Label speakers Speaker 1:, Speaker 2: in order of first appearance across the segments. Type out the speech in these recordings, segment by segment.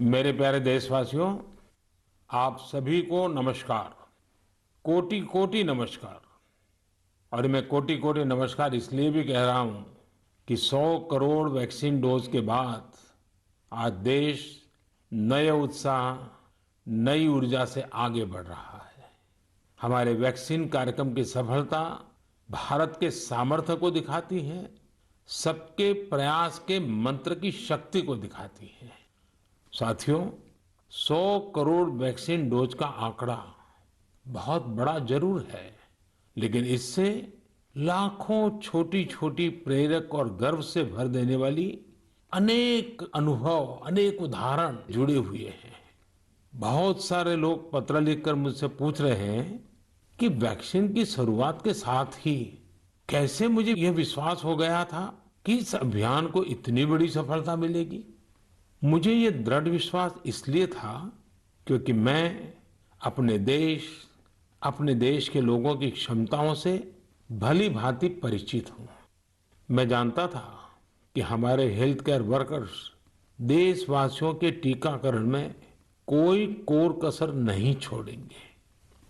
Speaker 1: मेरे प्यारे देशवासियों, आप सभी को नमस्कार। कोटि कोटि नमस्कार। और मैं कोटि कोटि नमस्कार इसलिए भी कह रहा हूं कि 100 करोड़ वैक्सीन डोज के बाद आज देश नए उत्साह, नई ऊर्जा से आगे बढ़ रहा है। हमारे वैक्सीन कार्यक्रम की सफलता भारत के सामर्थ्य को दिखाती है, सबके प्रयास के मंत्र की शक्ति को दिखाती है। साथियों, 100 करोड़ वैक्सीन डोज का आंकड़ा बहुत बड़ा जरूर है, लेकिन इससे लाखों छोटी छोटी प्रेरक और गर्व से भर देने वाली अनेक अनुभव, अनेक उदाहरण जुड़े हुए हैं। बहुत सारे लोग पत्र लिखकर मुझसे पूछ रहे हैं कि वैक्सीन की शुरुआत के साथ ही कैसे मुझे यह विश्वास हो गया था कि इस अभियान को इतनी बड़ी सफलता मिलेगी। मुझे ये दृढ़ विश्वास इसलिए था क्योंकि मैं अपने देश के लोगों की क्षमताओं से भली भांति परिचित हूं। मैं जानता था कि हमारे हेल्थ केयर वर्कर्स देशवासियों के टीकाकरण में कोई कोर कसर नहीं छोड़ेंगे।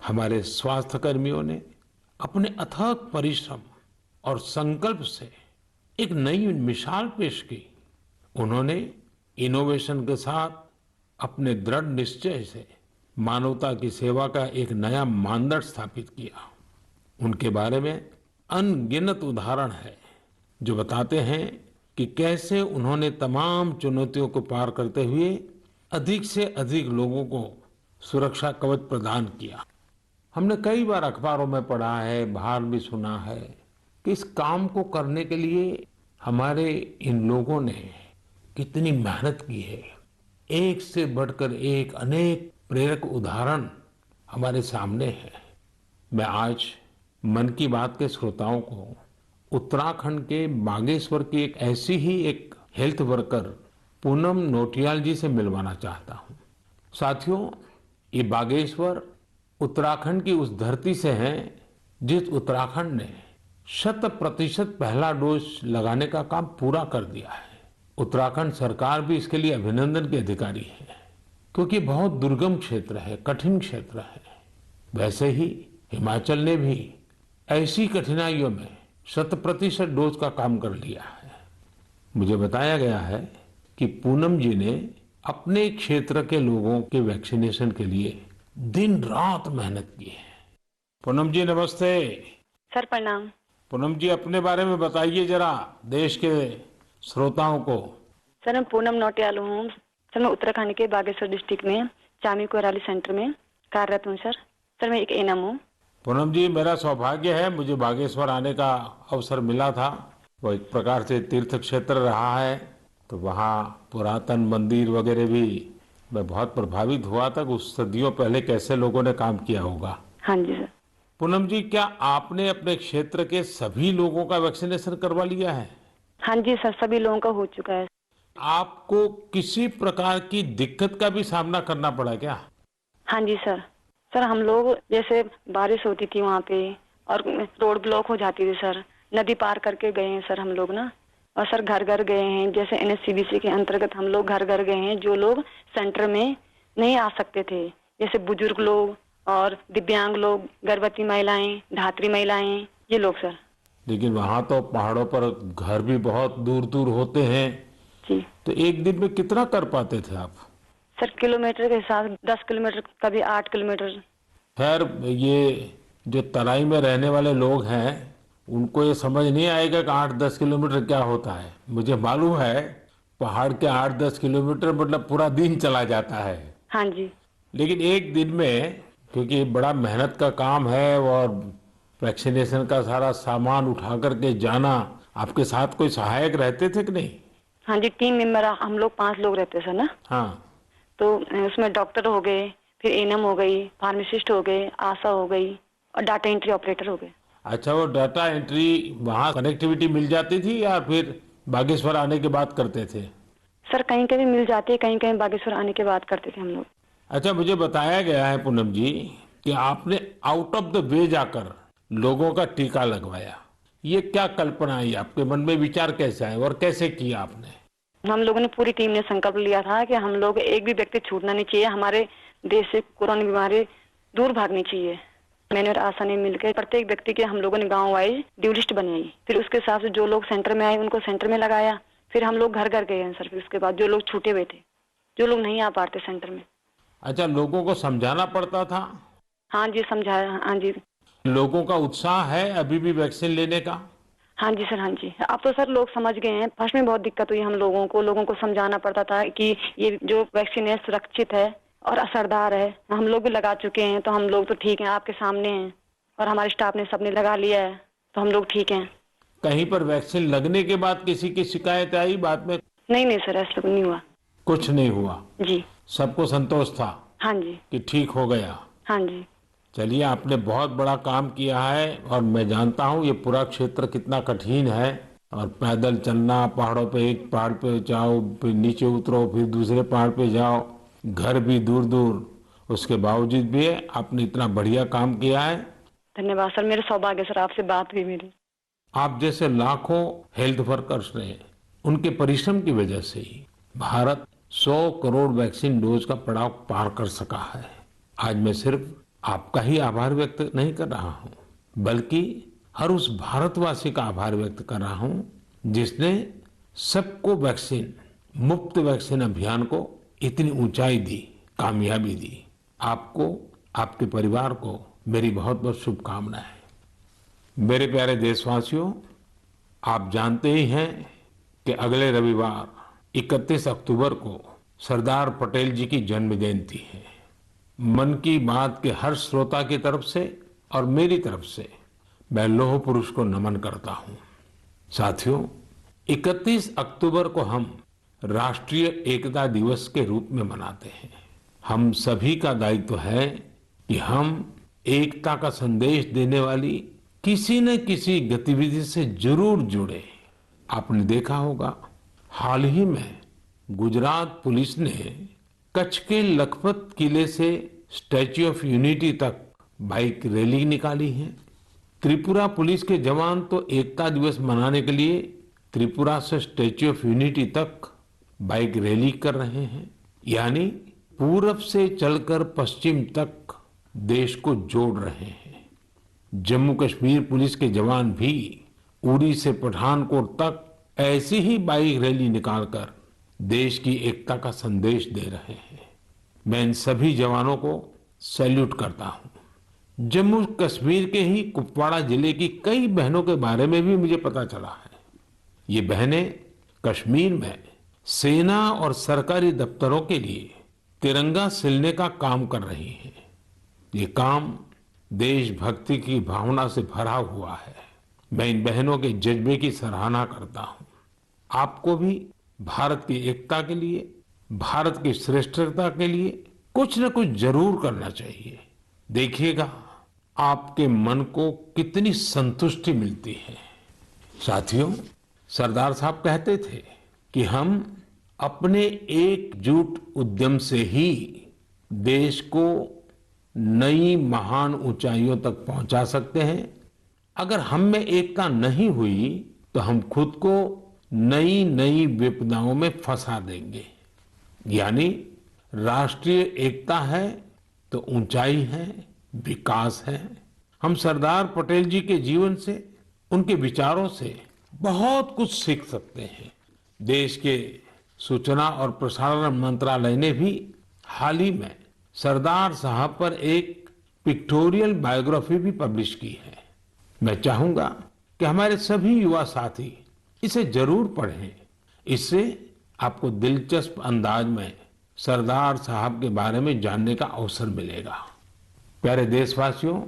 Speaker 1: हमारे स्वास्थ्य कर्मियों ने अपने अथक परिश्रम और संकल्प से एक नई मिसाल पेश की। उन्होंने इनोवेशन के साथ अपने दृढ़ निश्चय से मानवता की सेवा का एक नया मानदंड स्थापित किया। उनके बारे में अनगिनत उदाहरण है जो बताते हैं कि कैसे उन्होंने तमाम चुनौतियों को पार करते हुए अधिक से अधिक लोगों को सुरक्षा कवच प्रदान किया। हमने कई बार अखबारों में पढ़ा है, बाहर भी सुना है कि इस काम को करने के लिए हमारे इन लोगों ने कितनी मेहनत की है। एक से बढ़कर एक अनेक प्रेरक उदाहरण हमारे सामने है। मैं आज मन की बात के श्रोताओं को उत्तराखंड के बागेश्वर की एक हेल्थ वर्कर पूनम नौटियाल जी से मिलवाना चाहता हूं। साथियों, ये बागेश्वर उत्तराखंड की उस धरती से है जिस उत्तराखंड ने 100% पहला डोज लगाने का काम पूरा कर दिया है। उत्तराखंड सरकार भी इसके लिए अभिनंदन की अधिकारी है, क्योंकि बहुत दुर्गम क्षेत्र है, कठिन क्षेत्र है। वैसे ही हिमाचल ने भी ऐसी कठिनाइयों में 100% डोज का काम कर लिया है। मुझे बताया गया है कि पूनम जी ने अपने क्षेत्र के लोगों के वैक्सीनेशन के लिए दिन रात मेहनत की है। पूनम जी नमस्ते।
Speaker 2: सर प्रणाम।
Speaker 1: पूनम जी, अपने बारे में बताइए जरा देश के श्रोताओं को।
Speaker 2: सर मैं पूनम नौटियाल हूँ। सर मैं उत्तराखंड के बागेश्वर डिस्ट्रिक्ट में चामी कोराली सेंटर में कार्यरत हूँ। सर मैं एक एएनएम हूँ।
Speaker 1: पूनम जी, मेरा सौभाग्य है, मुझे बागेश्वर आने का अवसर मिला था। वो एक प्रकार से तीर्थ क्षेत्र रहा है, तो वहाँ पुरातन मंदिर वगैरह भी मैं बहुत प्रभावित हुआ था कि उस सदियों पहले कैसे लोगों ने काम किया होगा।
Speaker 2: हाँ जी सर।
Speaker 1: पूनम जी, क्या आपने अपने क्षेत्र के सभी लोगों का वैक्सीनेशन करवा लिया है?
Speaker 2: हाँ जी सर, सभी लोगों का हो चुका है।
Speaker 1: आपको किसी प्रकार की दिक्कत का भी सामना करना पड़ा क्या?
Speaker 2: हाँ जी सर। सर हम लोग जैसे बारिश होती थी वहाँ पे और रोड ब्लॉक हो जाती थी सर, नदी पार करके गए हैं सर हम लोग ना। और सर घर घर गए हैं, जैसे एनएचसीवीसी के अंतर्गत हम लोग घर घर गए हैं जो लोग सेंटर में नहीं आ सकते थे, जैसे बुजुर्ग लोग और दिव्यांग लोग, गर्भवती महिलाएं, धात्री महिलाएं, ये लोग सर।
Speaker 1: लेकिन वहाँ तो पहाड़ों पर घर भी बहुत दूर दूर होते हैं
Speaker 2: जी।
Speaker 1: तो एक दिन में कितना कर पाते थे आप?
Speaker 2: सर किलोमीटर के हिसाब 10 किलोमीटर, कभी 8 किलोमीटर।
Speaker 1: खैर, ये जो तराई में रहने वाले लोग हैं उनको ये समझ नहीं आएगा कि 8-10 किलोमीटर क्या होता है। मुझे मालूम है पहाड़ के 8-10 किलोमीटर मतलब पूरा दिन चला जाता है।
Speaker 2: हाँ जी।
Speaker 1: लेकिन एक दिन में, क्योंकि बड़ा मेहनत का काम है और वैक्सीनेशन का सारा सामान उठा करके जाना, आपके साथ कोई सहायक रहते थे कि नहीं?
Speaker 2: हाँ जी, टीम मेंबर हम लोग 5 लोग रहते सर ना।
Speaker 1: हाँ।
Speaker 2: तो उसमें डॉक्टर हो गए, फिर एएनएम हो गई, फार्मासिस्ट हो गए, आशा हो गई और डाटा एंट्री ऑपरेटर हो गए।
Speaker 1: अच्छा, वो डाटा एंट्री वहाँ कनेक्टिविटी मिल जाती थी या फिर बागेश्वर आने के बाद करते थे?
Speaker 2: सर कहीं कहीं मिल जाती है, कहीं कहीं बागेश्वर आने के बाद करते थे हम लोग।
Speaker 1: अच्छा, मुझे बताया गया है पूनम जी कि आपने आउट ऑफ द वे जाकर लोगों का टीका लगवाया। ये क्या कल्पना आई आपके मन में, विचार कैसे आए और कैसे किया आपने?
Speaker 2: हम लोगों ने पूरी टीम ने संकल्प लिया था कि हम लोग एक भी व्यक्ति छूटना नहीं चाहिए, हमारे देश से कोरोना बीमारी दूर भागनी चाहिए। मैंने और आशा ने मिलकर प्रत्येक व्यक्ति के हम लोगों ने गांव वाइज ड्यू लिस्ट बनाई, फिर उसके हिसाब से जो लोग सेंटर में आए उनको सेंटर में लगाया, फिर हम लोग घर घर गए हैं सर। फिर उसके बाद जो लोग छूटे हुए थे, जो लोग नहीं आ पाते सेंटर में।
Speaker 1: अच्छा, लोगों को समझाना पड़ता था?
Speaker 2: हाँ जी, समझाया। हाँ जी।
Speaker 1: लोगों का उत्साह है अभी भी वैक्सीन लेने का?
Speaker 2: हाँ जी सर, हाँ जी। अब तो सर लोग समझ गए हैं। फर्स्ट में बहुत दिक्कत हुई हम लोगों को समझाना पड़ता था कि ये जो वैक्सीन है सुरक्षित है और असरदार है। हम लोग भी लगा चुके हैं, तो हम लोग तो ठीक हैं, आपके सामने हैं, और हमारे स्टाफ ने सबने लगा लिया है, तो हम लोग ठीक हैं।
Speaker 1: कहीं पर वैक्सीन लगने के बाद किसी की शिकायत आई बाद में?
Speaker 2: नहीं नहीं सर, ऐसा नहीं हुआ।
Speaker 1: कुछ नहीं हुआ?
Speaker 2: जी।
Speaker 1: सबको संतोष था
Speaker 2: हाँ जी।
Speaker 1: कि ठीक हो गया?
Speaker 2: हाँ जी।
Speaker 1: चलिए, आपने बहुत बड़ा काम किया है और मैं जानता हूँ ये पूरा क्षेत्र कितना कठिन है, और पैदल चलना, पहाड़ों पे, एक पहाड़ पे जाओ फिर नीचे उतरो फिर दूसरे पहाड़ पे जाओ, घर भी दूर दूर, उसके बावजूद भी आपने इतना बढ़िया काम किया है।
Speaker 2: धन्यवाद सर, मेरे सौभाग्य सर, आपसे बात हुई मेरी।
Speaker 1: आप जैसे लाखों हेल्थ वर्कर्स ने, उनके परिश्रम की वजह से ही भारत 100 करोड़ वैक्सीन डोज का पड़ाव पार कर सका है। आज मैं सिर्फ आपका ही आभार व्यक्त नहीं कर रहा हूं, बल्कि हर उस भारतवासी का आभार व्यक्त कर रहा हूं जिसने सबको वैक्सीन, मुफ्त वैक्सीन अभियान को इतनी ऊंचाई दी, कामयाबी दी। आपको, आपके परिवार को मेरी बहुत बहुत शुभकामनाएं। मेरे प्यारे देशवासियों, आप जानते ही हैं कि अगले रविवार 31 अक्टूबर को सरदार पटेल जी की जन्म जयंती है। मन की बात के हर श्रोता की तरफ से और मेरी तरफ से मैं लौह पुरुष को नमन करता हूं। साथियों, 31 अक्टूबर को हम राष्ट्रीय एकता दिवस के रूप में मनाते हैं। हम सभी का दायित्व है कि हम एकता का संदेश देने वाली किसी न किसी गतिविधि से जरूर जुड़े। आपने देखा होगा, हाल ही में गुजरात पुलिस ने कच्छ के लखपत किले से स्टैच्यू ऑफ यूनिटी तक बाइक रैली निकाली है। त्रिपुरा पुलिस के जवान तो एकता दिवस मनाने के लिए त्रिपुरा से स्टैच्यू ऑफ यूनिटी तक बाइक रैली कर रहे हैं, यानी पूरब से चलकर पश्चिम तक देश को जोड़ रहे हैं। जम्मू कश्मीर पुलिस के जवान भी उरी से पठानकोट तक ऐसी ही बाइक रैली निकालकर देश की एकता का संदेश दे रहे हैं। मैं इन सभी जवानों को सैल्यूट करता हूं। जम्मू कश्मीर के ही कुपवाड़ा जिले की कई बहनों के बारे में भी मुझे पता चला है। ये बहनें कश्मीर में सेना और सरकारी दफ्तरों के लिए तिरंगा सिलने का काम कर रही हैं। ये काम देशभक्ति की भावना से भरा हुआ है। मैं इन बहनों के जज्बे की सराहना करता हूं। आपको भी भारत की एकता के लिए, भारत की श्रेष्ठता के लिए कुछ न कुछ जरूर करना चाहिए। देखिएगा, आपके मन को कितनी संतुष्टि मिलती है। साथियों, सरदार साहब कहते थे कि हम अपने एकजुट उद्यम से ही देश को नई महान ऊंचाइयों तक पहुंचा सकते हैं। अगर हम में एकता नहीं हुई तो हम खुद को नई नई विपदाओं में फंसा देंगे। यानी राष्ट्रीय एकता है तो ऊंचाई है, विकास है। हम सरदार पटेल जी के जीवन से, उनके विचारों से बहुत कुछ सीख सकते हैं। देश के सूचना और प्रसारण मंत्रालय ने भी हाल ही में सरदार साहब पर एक पिक्टोरियल बायोग्राफी भी पब्लिश की है। मैं चाहूंगा कि हमारे सभी युवा साथी इसे जरूर पढ़ें। इससे आपको दिलचस्प अंदाज में सरदार साहब के बारे में जानने का अवसर मिलेगा। प्यारे देशवासियों,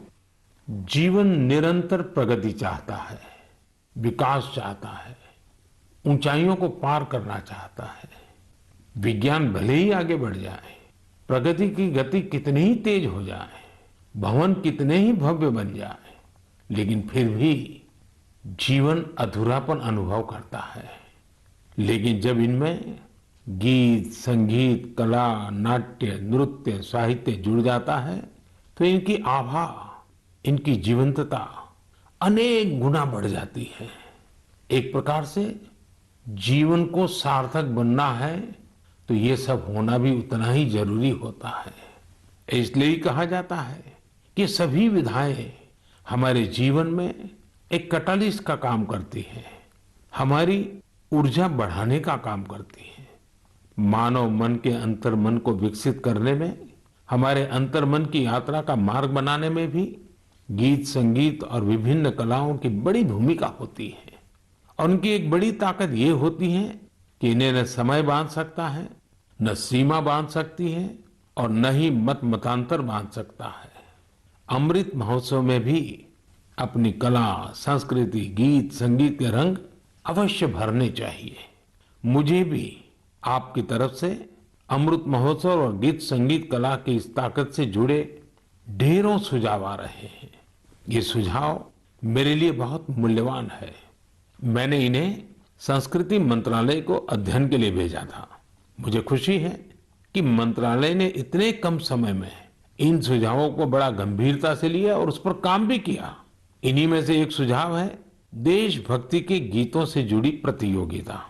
Speaker 1: जीवन निरंतर प्रगति चाहता है, विकास चाहता है, ऊंचाइयों को पार करना चाहता है। विज्ञान भले ही आगे बढ़ जाए, प्रगति की गति कितनी ही तेज हो जाए, भवन कितने ही भव्य बन जाए, लेकिन फिर भी जीवन अधूरापन अनुभव करता है। लेकिन जब इनमें गीत, संगीत, कला, नाट्य, नृत्य, साहित्य जुड़ जाता है तो इनकी आभा, इनकी जीवंतता अनेक गुना बढ़ जाती है। एक प्रकार से जीवन को सार्थक बनना है तो ये सब होना भी उतना ही जरूरी होता है। इसलिए ही कहा जाता है कि सभी विधाएं हमारे जीवन में एक कैटालिस्ट का काम करती हैं, हमारी ऊर्जा बढ़ाने का काम करती हैं। मानव मन के अंतर्मन को विकसित करने में, हमारे अंतर्मन की यात्रा का मार्ग बनाने में भी गीत, संगीत और विभिन्न कलाओं की बड़ी भूमिका होती है। और उनकी एक बड़ी ताकत ये होती है कि इन्हें न समय बांध सकता है, न सीमा बांध सकती है और न ही मत मतांतर बांध सकता है। अमृत महोत्सव में भी अपनी कला, संस्कृति, गीत, संगीत के रंग अवश्य भरने चाहिए। मुझे भी आपकी तरफ से अमृत महोत्सव और गीत संगीत कला की इस ताकत से जुड़े ढेरों सुझाव आ रहे हैं। ये सुझाव मेरे लिए बहुत मूल्यवान है। मैंने इन्हें संस्कृति मंत्रालय को अध्ययन के लिए भेजा था। मुझे खुशी है कि मंत्रालय ने इतने कम समय में इन सुझावों को बड़ा गंभीरता से लिया और उस पर काम भी किया। इन्हीं में से एक सुझाव है देशभक्ति के गीतों से जुड़ी प्रतियोगिता।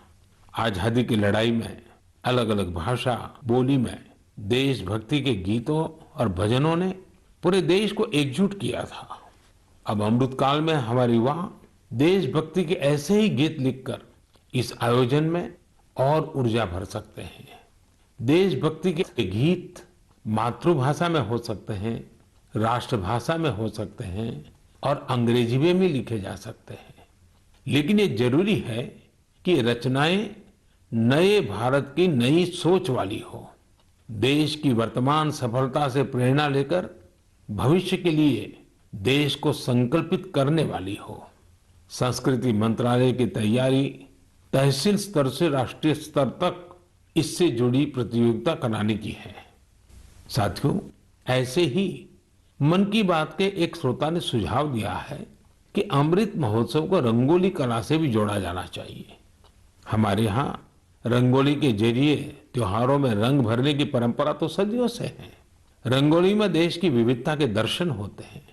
Speaker 1: आजादी की लड़ाई में अलग अलग भाषा, बोली में देशभक्ति के गीतों और भजनों ने पूरे देश को एकजुट किया था। अब अमृतकाल में हमारे युवा देशभक्ति के ऐसे ही गीत लिखकर इस आयोजन में और ऊर्जा भर सकते हैं। देशभक्ति के गीत मातृभाषा में हो सकते हैं, राष्ट्रभाषा में हो सकते हैं और अंग्रेजी में भी लिखे जा सकते हैं। लेकिन ये जरूरी है कि रचनाएं नए भारत की नई सोच वाली हो, देश की वर्तमान सफलता से प्रेरणा लेकर भविष्य के लिए देश को संकल्पित करने वाली हो। संस्कृति मंत्रालय की तैयारी तहसील स्तर से राष्ट्रीय स्तर तक इससे जुड़ी प्रतियोगिता कराने की है। साथियों, ऐसे ही मन की बात के एक श्रोता ने सुझाव दिया है कि अमृत महोत्सव को रंगोली कला से भी जोड़ा जाना चाहिए। हमारे यहाँ रंगोली के जरिए त्योहारों में रंग भरने की परंपरा तो सदियों से है। रंगोली में देश की विविधता के दर्शन होते हैं।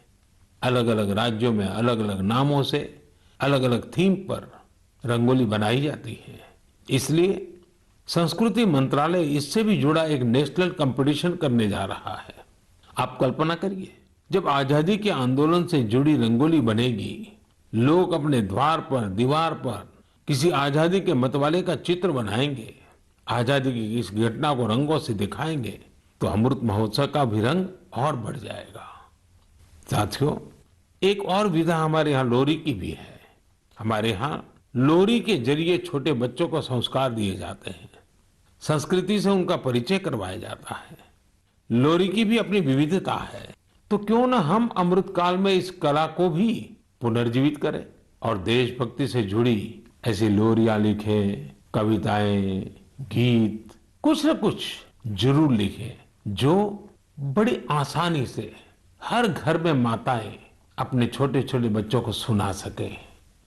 Speaker 1: अलग अलग राज्यों में अलग अलग नामों से अलग अलग थीम पर रंगोली बनाई जाती है। इसलिए संस्कृति मंत्रालय इससे भी जुड़ा एक नेशनल कंपटीशन करने जा रहा है। आप कल्पना करिए, जब आजादी के आंदोलन से जुड़ी रंगोली बनेगी, लोग अपने द्वार पर, दीवार पर किसी आजादी के मतवाले का चित्र बनाएंगे, आजादी की इस घटना को रंगों से दिखाएंगे, तो अमृत महोत्सव का भी रंग और बढ़ जाएगा। साथियों, एक और विधा हमारे यहाँ लोरी की भी है। हमारे यहाँ लोरी के जरिए छोटे बच्चों को संस्कार दिए जाते हैं, संस्कृति से उनका परिचय करवाया जाता है। लोरी की भी अपनी विविधता है, तो क्यों न हम अमृतकाल में इस कला को भी पुनर्जीवित करें और देशभक्ति से जुड़ी ऐसी लोरियां लिखें, कविताएं, गीत, कुछ न कुछ जरूर लिखें जो बड़ी आसानी से हर घर में माताएं अपने छोटे छोटे बच्चों को सुना सके।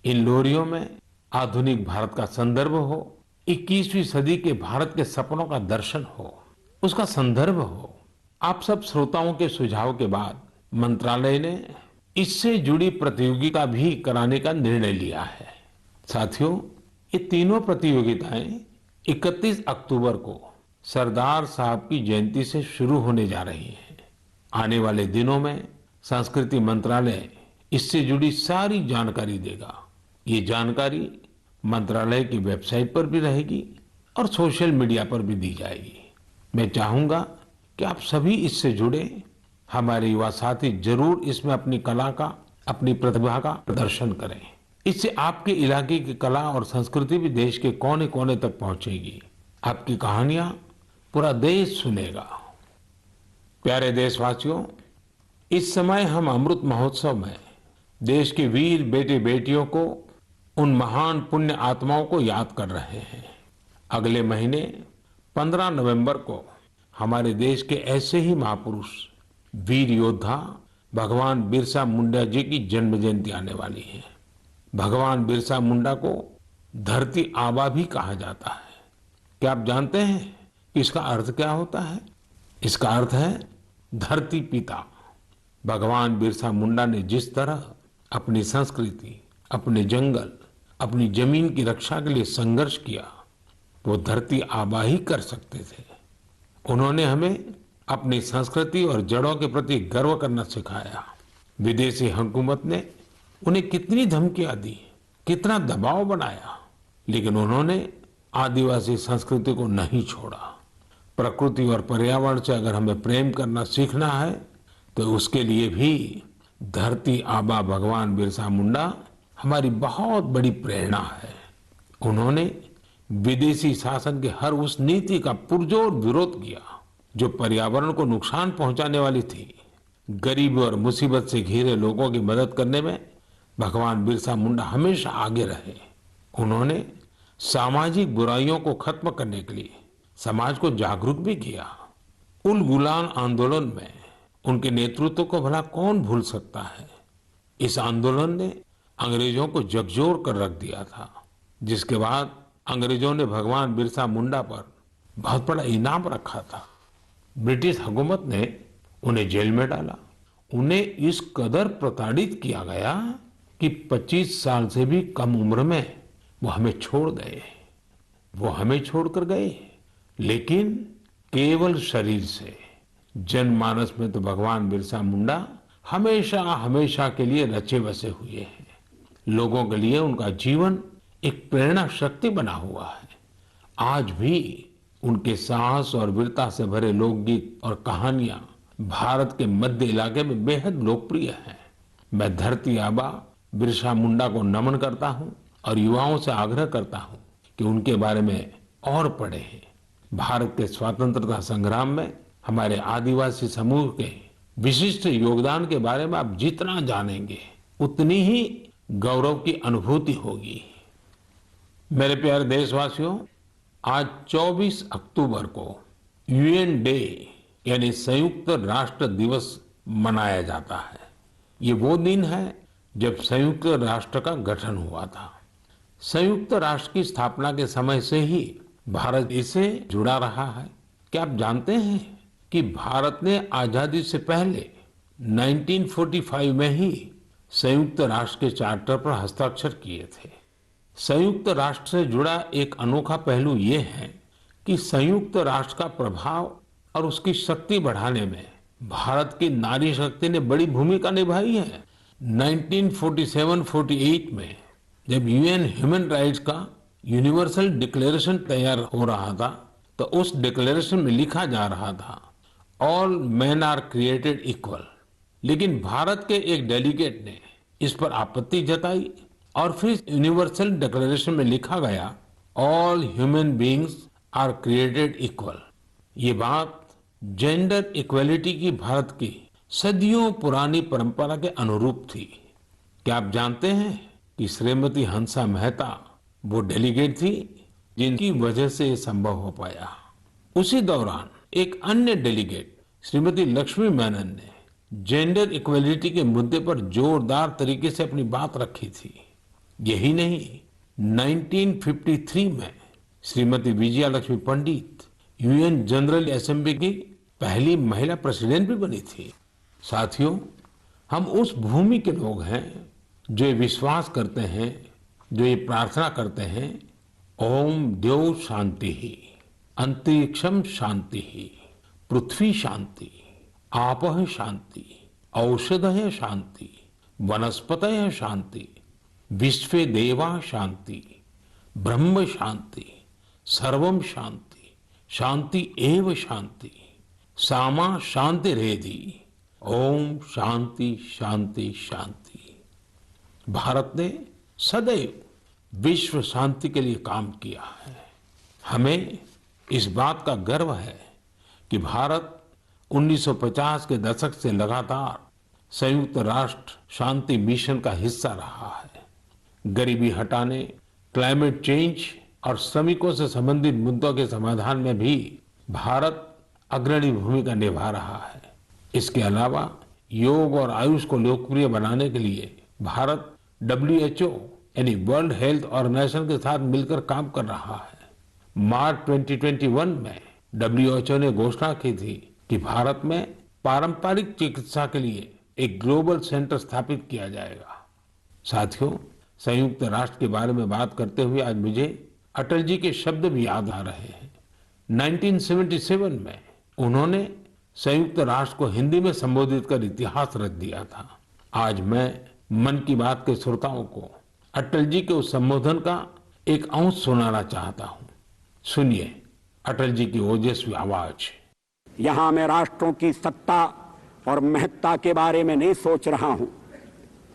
Speaker 1: इन लोरियों में आधुनिक भारत का संदर्भ हो, 21वीं सदी के भारत के सपनों का दर्शन हो, उसका संदर्भ हो। आप सब श्रोताओं के सुझाव के बाद मंत्रालय ने इससे जुड़ी प्रतियोगिता भी कराने का निर्णय लिया है। साथियों, ये तीनों प्रतियोगिताएं 31 अक्टूबर को सरदार साहब की जयंती से शुरू होने जा रही हैं। आने वाले दिनों में संस्कृति मंत्रालय इससे जुड़ी सारी जानकारी देगा। ये जानकारी मंत्रालय की वेबसाइट पर भी रहेगी और सोशल मीडिया पर भी दी जाएगी। मैं चाहूंगा कि आप सभी इससे जुड़े, हमारे युवा साथी जरूर इसमें अपनी कला का, अपनी प्रतिभा का प्रदर्शन करें। इससे आपके इलाके की कला और संस्कृति भी देश के कोने कोने तक पहुंचेगी। आपकी कहानियां पूरा देश सुनेगा। प्यारे देशवासियों, इस समय हम अमृत महोत्सव में देश के वीर बेटे बेटियों को, उन महान पुण्य आत्माओं को याद कर रहे हैं। अगले महीने 15 नवंबर को हमारे देश के ऐसे ही महापुरुष, वीर योद्धा भगवान बिरसा मुंडा जी की जन्म जयंती आने वाली है। भगवान बिरसा मुंडा को धरती आबा भी कहा जाता है। क्या आप जानते हैं कि इसका अर्थ क्या होता है? इसका अर्थ है धरती पिता। भगवान बिरसा मुंडा ने जिस तरह अपनी संस्कृति, अपने जंगल, अपनी जमीन की रक्षा के लिए संघर्ष किया, वो धरती आबा ही कर सकते थे। उन्होंने हमें अपनी संस्कृति और जड़ों के प्रति गर्व करना सिखाया। विदेशी हुकूमत ने उन्हें कितनी धमकियां दी, कितना दबाव बनाया, लेकिन उन्होंने आदिवासी संस्कृति को नहीं छोड़ा। प्रकृति और पर्यावरण से अगर हमें प्रेम करना सीखना है तो उसके लिए भी धरती आबा भगवान बिरसा मुंडा हमारी बहुत बड़ी प्रेरणा है। उन्होंने विदेशी शासन के हर उस नीति का पुरजोर विरोध किया जो पर्यावरण को नुकसान पहुंचाने वाली थी। गरीबी और मुसीबत से घिरे लोगों की मदद करने में भगवान बिरसा मुंडा हमेशा आगे रहे। उन्होंने सामाजिक बुराइयों को खत्म करने के लिए समाज को जागरूक भी किया। उल गुलान आंदोलन में उनके नेतृत्व को भला कौन भूल सकता है। इस आंदोलन ने अंग्रेजों को झकझोर कर रख दिया था, जिसके बाद अंग्रेजों ने भगवान बिरसा मुंडा पर बहुत बड़ा इनाम रखा था। ब्रिटिश हुकूमत ने उन्हें जेल में डाला। उन्हें इस कदर प्रताड़ित किया गया कि 25 साल से भी कम उम्र में वो हमें छोड़ गए। वो हमें छोड़कर गए, लेकिन केवल शरीर से। जनमानस में तो भगवान बिरसा मुंडा हमेशा हमेशा के लिए रचे बसे हुए हैं। लोगों के लिए उनका जीवन एक प्रेरणा शक्ति बना हुआ है। आज भी उनके साहस और वीरता से भरे लोकगीत और कहानियां भारत के मध्य इलाके में बेहद लोकप्रिय हैं। मैं धरती आबा बिरसा मुंडा को नमन करता हूं और युवाओं से आग्रह करता हूं कि उनके बारे में और पढ़ें। भारत के स्वतंत्रता संग्राम में हमारे आदिवासी समूह के विशिष्ट योगदान के बारे में आप जितना जानेंगे उतनी ही गौरव की अनुभूति होगी। मेरे प्यारे देशवासियों, आज 24 अक्टूबर को यूएन डे यानी संयुक्त राष्ट्र दिवस मनाया जाता है। ये वो दिन है जब संयुक्त राष्ट्र का गठन हुआ था। संयुक्त राष्ट्र की स्थापना के समय से ही भारत इससे जुड़ा रहा है। क्या आप जानते हैं कि भारत ने आजादी से पहले 1945 में ही संयुक्त राष्ट्र के चार्टर पर हस्ताक्षर किए थे। संयुक्त राष्ट्र से जुड़ा एक अनोखा पहलू ये है कि संयुक्त राष्ट्र का प्रभाव और उसकी शक्ति बढ़ाने में भारत की नारी शक्ति ने बड़ी भूमिका निभाई है। 1947-48 में जब यूएन ह्यूमन राइट्स का यूनिवर्सल डिक्लेरेशन तैयार हो रहा था तो उस डिक्लेरेशन में लिखा जा रहा था all man are created equal, लेकिन भारत के एक डेलीगेट ने इस पर आपत्ति जताई और फिर यूनिवर्सल डिक्लेरेशन में लिखा गया all human beings are created equal. ये बात जेंडर इक्वलिटी की भारत की सदियों पुरानी परंपरा के अनुरूप थी। क्या आप जानते हैं कि श्रीमती हंसा मेहता वो डेलीगेट थी जिनकी वजह से ये संभव हो पाया। उसी दौरान एक अन्य डेलीगेट श्रीमती लक्ष्मी मेनन ने जेंडर इक्वलिटी के मुद्दे पर जोरदार तरीके से अपनी बात रखी थी। यही नहीं, 1953 में श्रीमती विजया लक्ष्मी पंडित यूएन जनरल असेंबली की पहली महिला प्रेसिडेंट भी बनी थी। साथियों, हम उस भूमि के लोग हैं जो ये विश्वास करते हैं, जो ये प्रार्थना करते हैं, ओम द्यौ शांति ही, अंतरिक्षम शांति ही, पृथ्वी शांति, आपः शांति, औषधय शांति, वनस्पतय शांति, विश्वे देवा शांति, ब्रह्म शांति, सर्वम शांति, शांति एव शांति, सामा शांति रेधि, ओम शांति शांति शांति। भारत ने सदैव विश्व शांति के लिए काम किया है। हमें इस बात का गर्व है कि भारत 1950 के दशक से लगातार संयुक्त राष्ट्र शांति मिशन का हिस्सा रहा है। गरीबी हटाने, क्लाइमेट चेंज और श्रमिकों से संबंधित मुद्दों के समाधान में भी भारत अग्रणी भूमिका निभा रहा है। इसके अलावा योग और आयुष को लोकप्रिय बनाने के लिए भारत WHO यानी वर्ल्ड हेल्थ ऑर्गेनाइजेशन के साथ मिलकर काम कर रहा है। मार्च 2021 में WHO ने घोषणा की थी कि भारत में पारंपरिक चिकित्सा के लिए एक ग्लोबल सेंटर स्थापित किया जाएगा। साथियों, संयुक्त राष्ट्र के बारे में बात करते हुए आज मुझे अटल जी के शब्द भी याद आ रहे हैं। 1977 में उन्होंने संयुक्त राष्ट्र को हिंदी में संबोधित कर इतिहास रच दिया था। आज मैं मन की बात के श्रोताओं को अटल जी के उस संबोधन का एक अंश सुनाना चाहता हूं। सुनिए अटल जी की ओजस्वी आवाज।
Speaker 3: यहां मैं राष्ट्रों की सत्ता और महत्ता के बारे में नहीं सोच रहा हूं।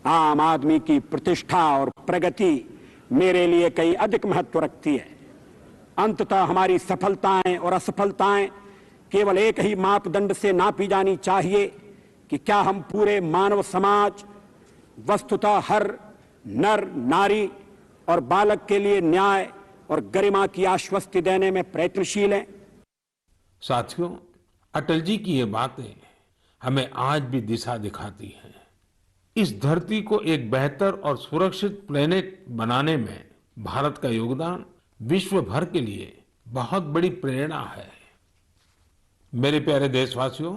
Speaker 3: आम आदमी की प्रतिष्ठा और प्रगति मेरे लिए कहीं अधिक महत्व रखती है। अंततः हमारी सफलताएं और असफलताएं केवल एक ही मापदंड से नापी जानी चाहिए कि क्या हम पूरे मानव समाज, वस्तुतः हर नर नारी और बालक के लिए न्याय और गरिमा की आश्वस्ति देने में प्रयत्नशील हैं।
Speaker 1: साथियों, अटल जी की ये बातें हमें आज भी दिशा दिखाती हैं। इस धरती को एक बेहतर और सुरक्षित प्लेनेट बनाने में भारत का योगदान विश्व भर के लिए बहुत बड़ी प्रेरणा है। मेरे प्यारे देशवासियों,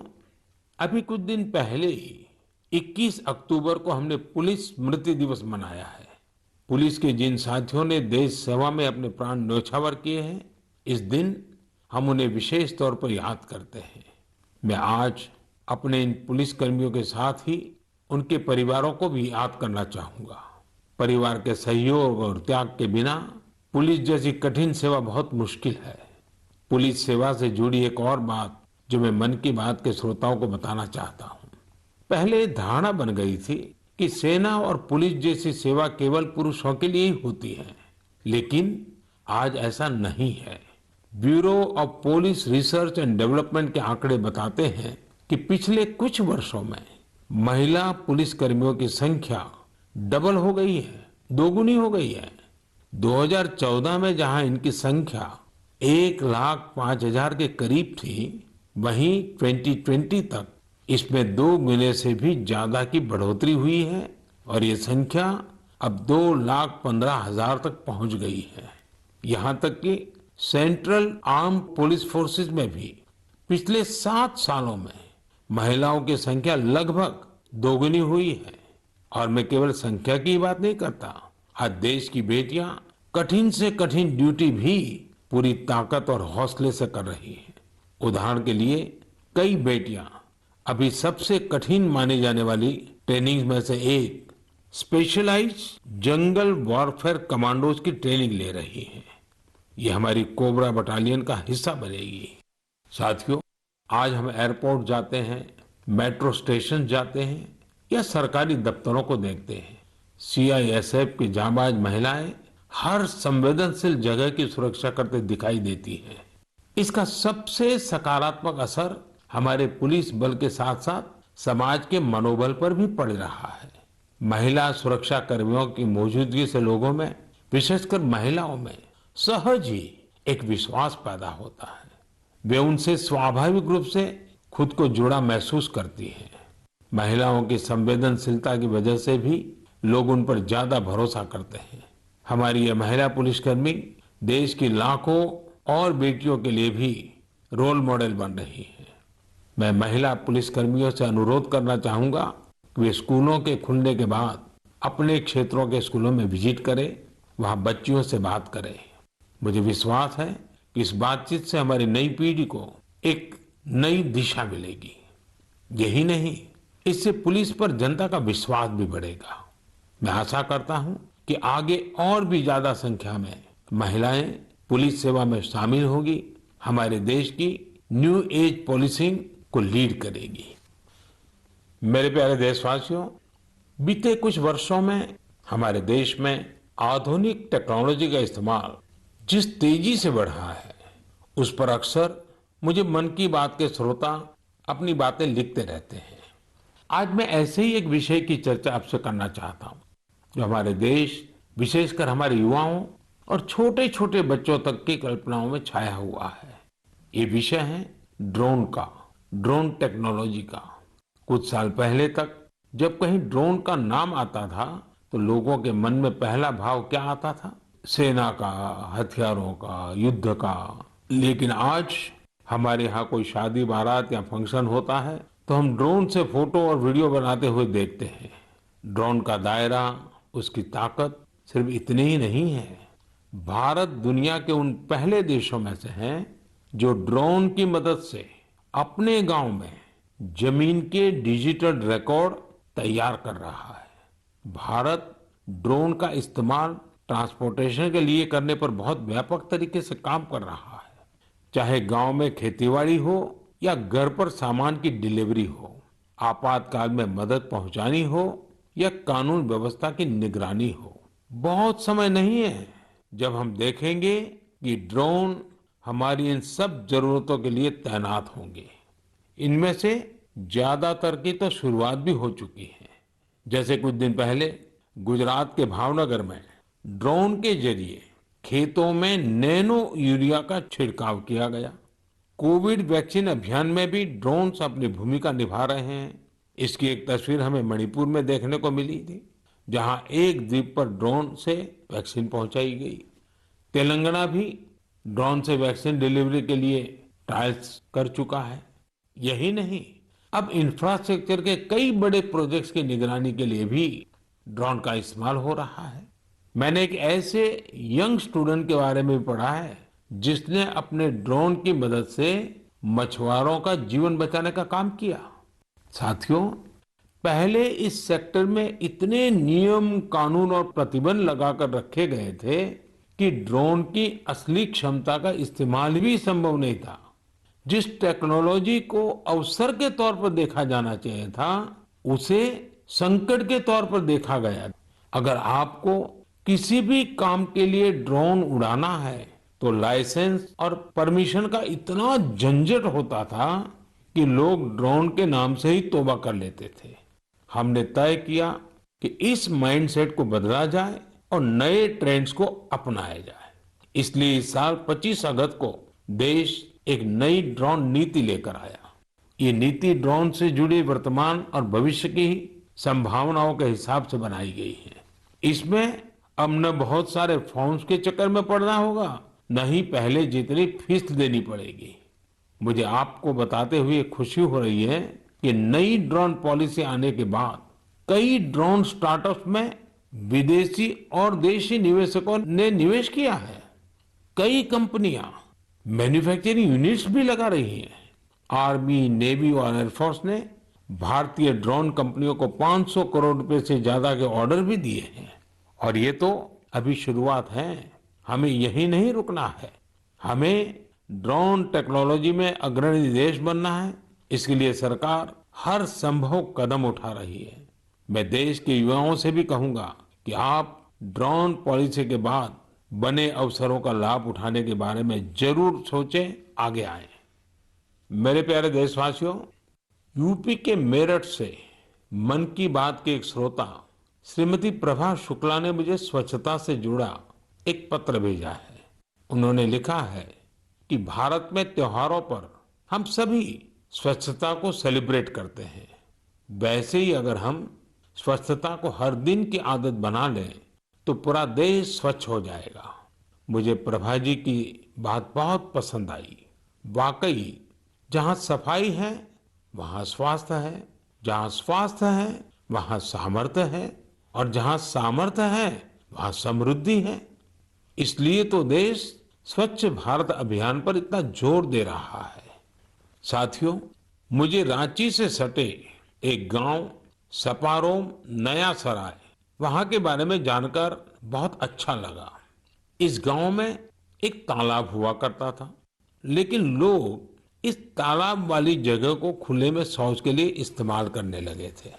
Speaker 1: अभी कुछ दिन पहले ही 21 अक्टूबर को हमने पुलिस स्मृति दिवस मनाया है। पुलिस के जिन साथियों ने देश सेवा में अपने प्राण न्यौछावर किए हैं, इस दिन हम उन्हें विशेष तौर पर याद करते हैं। मैं आज अपने इन पुलिस कर्मियों के साथ ही उनके परिवारों को भी याद करना चाहूंगा। परिवार के सहयोग और त्याग के बिना पुलिस जैसी कठिन सेवा बहुत मुश्किल है। पुलिस सेवा से जुड़ी एक और बात जो मैं मन की बात के श्रोताओं को बताना चाहता हूं। पहले धारणा बन गई थी कि सेना और पुलिस जैसी सेवा केवल पुरुषों के लिए ही होती है, लेकिन आज ऐसा नहीं है। Bureau of police research and development के आंकड़े बताते हैं कि पिछले कुछ वर्षों में महिला पुलिस कर्मियों की संख्या डबल हो गई है, दोगुनी हो गई है। 2014 में जहां इनकी संख्या 1,05,000 के करीब थी, वहीं 2020 तक इसमें 2 गुने से भी ज्यादा की बढ़ोतरी हुई है और ये संख्या अब 2,15,000 तक पहुंच गई है। यहां तक कि सेंट्रल आर्म पुलिस फोर्सेस में भी पिछले 7 सालों में महिलाओं की संख्या लगभग दोगुनी हुई है। और मैं केवल संख्या की बात नहीं करता, आज देश की बेटियां कठिन से कठिन ड्यूटी भी पूरी ताकत और हौसले से कर रही हैं। उदाहरण के लिए कई बेटियां अभी सबसे कठिन माने जाने वाली ट्रेनिंग में से एक स्पेशलाइज्ड जंगल वॉरफेयर कमांडोज की ट्रेनिंग ले रही हैं। ये हमारी कोबरा बटालियन का हिस्सा बनेगी। साथियों, आज हम एयरपोर्ट जाते हैं, मेट्रो स्टेशन जाते हैं या सरकारी दफ्तरों को देखते हैं। सीआईएसएफ की जांबाज महिलाएं हर संवेदनशील जगह की सुरक्षा करते दिखाई देती हैं। इसका सबसे सकारात्मक असर हमारे पुलिस बल के साथ साथ समाज के मनोबल पर भी पड़ रहा है। महिला सुरक्षा कर्मियों की मौजूदगी से लोगों में, विशेषकर महिलाओं में सहज ही एक विश्वास पैदा होता है। वे उनसे स्वाभाविक रूप से खुद को जुड़ा महसूस करती हैं। महिलाओं की संवेदनशीलता की वजह से भी लोग उन पर ज्यादा भरोसा करते हैं। हमारी ये महिला पुलिसकर्मी देश की लाखों और बेटियों के लिए भी रोल मॉडल बन रही है। मैं महिला पुलिसकर्मियों से अनुरोध करना चाहूंगा कि वे स्कूलों के खुलने के बाद अपने क्षेत्रों के स्कूलों में विजिट करें, वहां बच्चियों से बात करें। मुझे विश्वास है कि इस बातचीत से हमारी नई पीढ़ी को एक नई दिशा मिलेगी। यही नहीं, इससे पुलिस पर जनता का विश्वास भी बढ़ेगा। मैं आशा करता हूं कि आगे और भी ज्यादा संख्या में महिलाएं पुलिस सेवा में शामिल होगी, हमारे देश की न्यू एज पॉलिसिंग को लीड करेगी। मेरे प्यारे देशवासियों, बीते कुछ वर्षों में हमारे देश में आधुनिक टेक्नोलॉजी का इस्तेमाल जिस तेजी से बढ़ा है, उस पर अक्सर मुझे मन की बात के श्रोता अपनी बातें लिखते रहते हैं। आज मैं ऐसे ही एक विषय की चर्चा आपसे करना चाहता हूं, जो हमारे देश, विशेषकर हमारे युवाओं और छोटे छोटे बच्चों तक की कल्पनाओं में छाया हुआ है। ये विषय है ड्रोन का, ड्रोन टेक्नोलॉजी का। कुछ साल पहले तक जब कहीं ड्रोन का नाम आता था तो लोगों के मन में पहला भाव क्या आता था? सेना का, हथियारों का, युद्ध का। लेकिन आज हमारे यहाँ कोई शादी बारात या फंक्शन होता है तो हम ड्रोन से फोटो और वीडियो बनाते हुए देखते हैं। ड्रोन का दायरा, उसकी ताकत सिर्फ इतने ही नहीं है, भारत दुनिया के उन पहले देशों में से है जो ड्रोन की मदद से अपने गांव में जमीन के डिजिटल रिकॉर्ड तैयार कर रहा है। भारत ड्रोन का इस्तेमाल ट्रांसपोर्टेशन के लिए करने पर बहुत व्यापक तरीके से काम कर रहा है। चाहे गांव में खेतीबाड़ी हो या घर पर सामान की डिलीवरी हो, आपातकाल में मदद पहुंचानी हो या कानून व्यवस्था की निगरानी हो, बहुत समय नहीं है जब हम देखेंगे कि ड्रोन हमारी इन सब जरूरतों के लिए तैनात होंगे। इनमें से ज्यादातर की तो शुरुआत भी हो चुकी है। जैसे कुछ दिन पहले गुजरात के भावनगर में ड्रोन के जरिए खेतों में नैनो यूरिया का छिड़काव किया गया। कोविड वैक्सीन अभियान में भी ड्रोन्स अपनी भूमिका निभा रहे हैं। इसकी एक तस्वीर हमें मणिपुर में देखने को मिली थी, जहां एक द्वीप पर ड्रोन से वैक्सीन पहुंचाई गई। तेलंगाना भी ड्रोन से वैक्सीन डिलीवरी के लिए ट्रायल्स कर चुका है। यही नहीं, अब इंफ्रास्ट्रक्चर के कई बड़े प्रोजेक्ट्स की निगरानी के लिए भी ड्रोन का इस्तेमाल हो रहा है। मैंने एक ऐसे यंग स्टूडेंट के बारे में भी पढ़ा है जिसने अपने ड्रोन की मदद से मछुआरों का जीवन बचाने का काम किया। साथियों, पहले इस सेक्टर में इतने नियम, कानून और प्रतिबंध लगाकर रखे गए थे कि ड्रोन की असली क्षमता का इस्तेमाल भी संभव नहीं था। जिस टेक्नोलॉजी को अवसर के तौर पर देखा जाना चाहिए था, उसे संकट के तौर पर देखा गया। अगर आपको किसी भी काम के लिए ड्रोन उड़ाना है तो लाइसेंस और परमिशन का इतना झंझट होता था कि लोग ड्रोन के नाम से ही तौबा कर लेते थे। हमने तय किया कि इस माइंडसेट को बदला जाए और नए ट्रेंड्स को अपनाया जाए। इसलिए इस साल 25 अगस्त को देश एक नई ड्रोन नीति लेकर आया। ये नीति ड्रोन से जुड़ी वर्तमान और भविष्य की संभावनाओं के हिसाब से बनाई गई है। इसमें अब न बहुत सारे फॉर्म्स के चक्कर में पड़ना होगा, न ही पहले जितनी फीस देनी पड़ेगी। मुझे आपको बताते हुए खुशी हो रही है कि नई ड्रोन पॉलिसी आने के बाद कई ड्रोन स्टार्टअप्स में विदेशी और देशी निवेशकों ने निवेश किया है। कई कंपनियां मैन्युफैक्चरिंग यूनिट्स भी लगा रही हैं। आर्मी, नेवी और एयरफोर्स ने भारतीय ड्रोन कंपनियों को 500 करोड़ रुपए से ज्यादा के ऑर्डर भी दिए हैं। और ये तो अभी शुरुआत है। हमें यही नहीं रुकना है। हमें ड्रोन टेक्नोलॉजी में अग्रणी देश बनना है। इसके लिए सरकार हर संभव कदम उठा रही है। मैं देश के युवाओं से भी कहूंगा कि आप ड्रोन पॉलिसी के बाद बने अवसरों का लाभ उठाने के बारे में जरूर सोचें, आगे आएं। मेरे प्यारे देशवासियों, यूपी के मेरठ से मन की बात के एक श्रोता श्रीमती प्रभा शुक्ला ने मुझे स्वच्छता से जुड़ा एक पत्र भेजा है। उन्होंने लिखा है कि भारत में त्योहारों पर हम सभी स्वच्छता को सेलिब्रेट करते हैं। वैसे ही अगर हम स्वच्छता को हर दिन की आदत बना लें तो पूरा देश स्वच्छ हो जाएगा। मुझे प्रभा जी की बात बहुत पसंद आई। वाकई जहां सफाई है वहां स्वास्थ्य है, जहां स्वास्थ्य है वहां सामर्थ्य है, और जहां सामर्थ्य है वहां समृद्धि है। इसलिए तो देश स्वच्छ भारत अभियान पर इतना जोर दे रहा है। साथियों, मुझे रांची से सटे एक गांव सपारोम नया सराय, वहां के बारे में जानकर बहुत अच्छा लगा। इस गांव में एक तालाब हुआ करता था, लेकिन लोग इस तालाब वाली जगह को खुले में शौच के लिए इस्तेमाल करने लगे थे।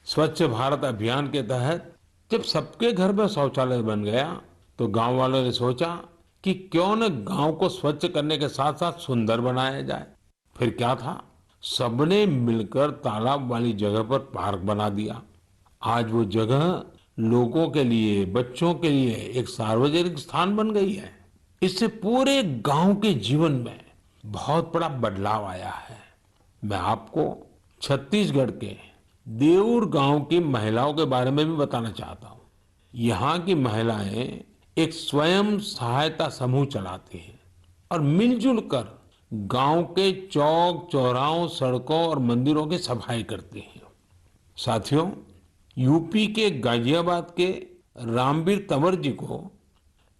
Speaker 1: स्वच्छ भारत अभियान के तहत जब सबके घर में शौचालय बन गया तो गांव वालों ने सोचा कि क्यों न गांव को स्वच्छ करने के साथ साथ सुंदर बनाया जाए। फिर क्या था, सबने मिलकर तालाब वाली जगह पर पार्क बना दिया। आज वो जगह लोगों के लिए, बच्चों के लिए एक सार्वजनिक स्थान बन गई है। इससे पूरे गांव के जीवन में बहुत बड़ा बदलाव आया है। मैं आपको छत्तीसगढ़ के देऊर गांव की महिलाओं के बारे में भी बताना चाहता हूँ। यहाँ की महिलाएं एक स्वयं सहायता समूह चलाती हैं और मिलजुल कर गांव के चौक चौराहों, सड़कों और मंदिरों की सफाई करती हैं। साथियों, यूपी के गाजियाबाद के रामवीर तंवर जी को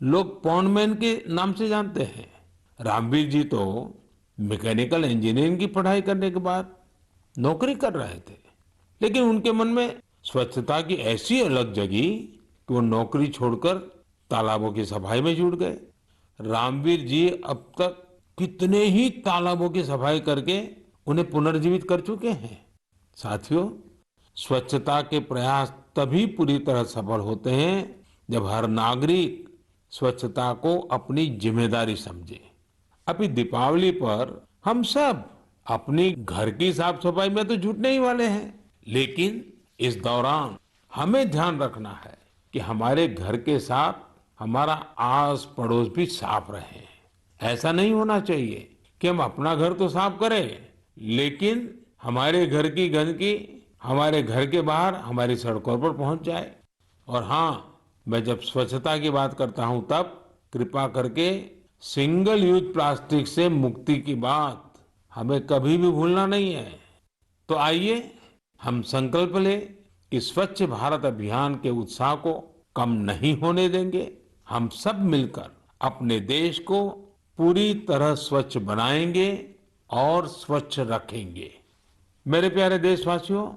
Speaker 1: लोग पॉन्डमैन के नाम से जानते हैं। रामवीर जी तो मैकेनिकल इंजीनियरिंग की पढ़ाई करने के बाद नौकरी कर रहे थे, लेकिन उनके मन में स्वच्छता की ऐसी अलग जगी कि वो नौकरी छोड़कर तालाबों की सफाई में जुट गए। रामवीर जी अब तक कितने ही तालाबों की सफाई करके उन्हें पुनर्जीवित कर चुके हैं। साथियों, स्वच्छता के प्रयास तभी पूरी तरह सफल होते हैं जब हर नागरिक स्वच्छता को अपनी जिम्मेदारी समझे। अभी दीपावली पर हम सब अपनी घर की साफ सफाई में तो जुटने ही वाले हैं, लेकिन इस दौरान हमें ध्यान रखना है कि हमारे घर के साथ हमारा आस पड़ोस भी साफ रहे। ऐसा नहीं होना चाहिए कि हम अपना घर तो साफ करें, लेकिन हमारे घर की गंदगी हमारे घर के बाहर हमारी सड़कों पर पहुंच जाए। और हाँ, मैं जब स्वच्छता की बात करता हूं तब कृपा करके सिंगल यूज प्लास्टिक से मुक्ति की बात हमें कभी भी भूलना नहीं है। तो आइए हम संकल्प लें कि स्वच्छ भारत अभियान के उत्साह को कम नहीं होने देंगे। हम सब मिलकर अपने देश को पूरी तरह स्वच्छ बनाएंगे और स्वच्छ रखेंगे। मेरे प्यारे देशवासियों,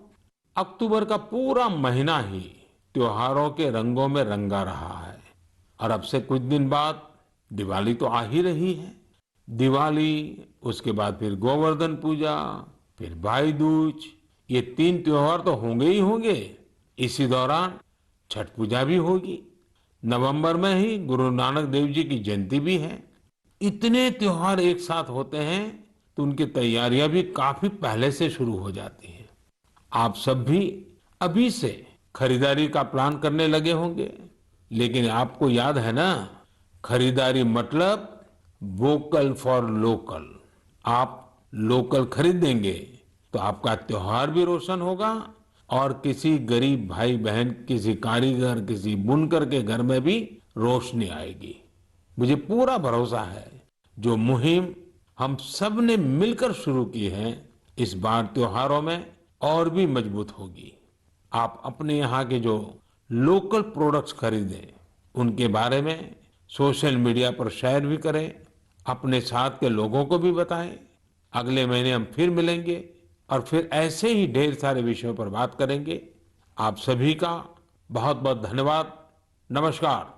Speaker 1: अक्टूबर का पूरा महीना ही त्योहारों के रंगों में रंगा रहा है और अब से कुछ दिन बाद दिवाली तो आ ही रही है। दिवाली, उसके बाद फिर गोवर्धन पूजा, फिर भाई दूज, ये 3 त्योहार तो होंगे ही होंगे। इसी दौरान छठ पूजा भी होगी। नवंबर में ही गुरु नानक देव जी की जयंती भी है। इतने त्योहार एक साथ होते हैं तो उनकी तैयारियां भी काफी पहले से शुरू हो जाती हैं। आप सब भी अभी से खरीदारी का प्लान करने लगे होंगे, लेकिन आपको याद है ना, खरीदारी मतलब वोकल फॉर लोकल। आप लोकल खरीदेंगे तो आपका त्योहार भी रोशन होगा और किसी गरीब भाई बहन, किसी कारीगर, किसी बुनकर के घर में भी रोशनी आएगी। मुझे पूरा भरोसा है जो मुहिम हम सब ने मिलकर शुरू की है, इस बार त्योहारों में और भी मजबूत होगी। आप अपने यहाँ के जो लोकल प्रोडक्ट्स खरीदें, उनके बारे में सोशल मीडिया पर शेयर भी करें, अपने साथ के लोगों को भी बताएं। अगले महीने हम फिर मिलेंगे और फिर ऐसे ही ढेर सारे विषयों पर बात करेंगे। आप सभी का बहुत बहुत धन्यवाद। नमस्कार।